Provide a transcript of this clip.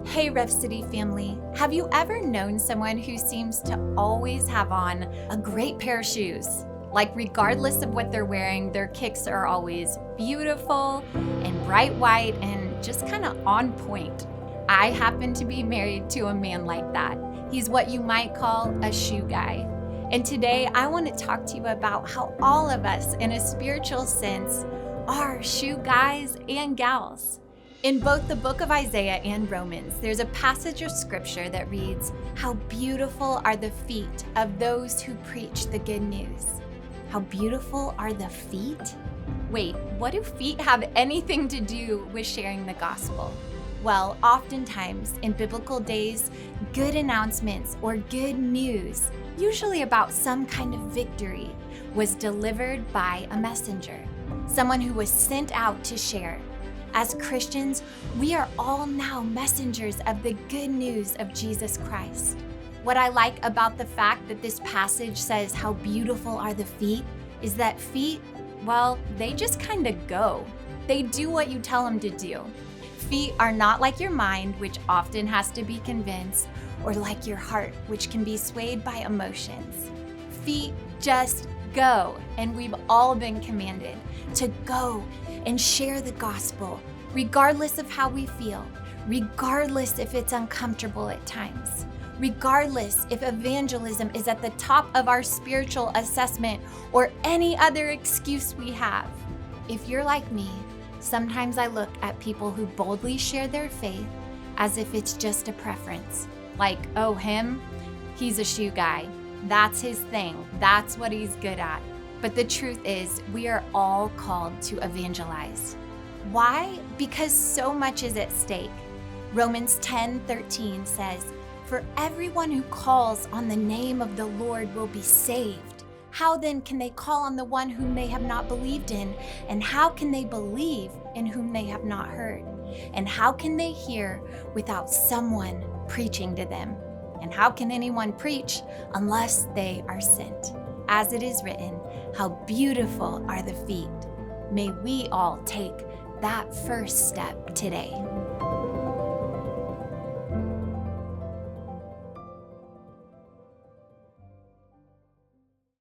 Hey Rev City family, have you ever known someone who seems to always have on a great pair of shoes? Like regardless of what they're wearing, their kicks are always beautiful and bright white and just kind of on point. I happen to be married to a man like that. He's what you might call a shoe guy. And today I want to talk to you about how all of us, in a spiritual sense, are shoe guys and gals. In both the book of Isaiah and Romans, there's a passage of scripture that reads, "How beautiful are the feet of those who preach the good news." How beautiful are the feet? Wait, what do feet have anything to do with sharing the gospel? Well, oftentimes in biblical days, good announcements or good news, usually about some kind of victory, was delivered by a messenger, someone who was sent out to share. As Christians, we are all now messengers of the good news of Jesus Christ. What I like about the fact that this passage says how beautiful are the feet is that feet, well, they just kind of go. They do what you tell them to do. Feet are not like your mind, which often has to be convinced, or like your heart, which can be swayed by emotions. Feet just go, and we've all been commanded to go and share the gospel, regardless of how we feel, regardless if it's uncomfortable at times, regardless if evangelism is at the top of our spiritual assessment or any other excuse we have. If you're like me, sometimes I look at people who boldly share their faith as if it's just a preference. Like, oh, him, he's a shoe guy. That's his thing. That's what he's good at. But the truth is, we are all called to evangelize. Why? Because so much is at stake. Romans 10:13 says, "For everyone who calls on the name of the Lord will be saved. How then can they call on the one whom they have not believed in? And how can they believe in whom they have not heard? And how can they hear without someone preaching to them? And how can anyone preach unless they are sent? As it is written, how beautiful are the feet." May we all take that first step today.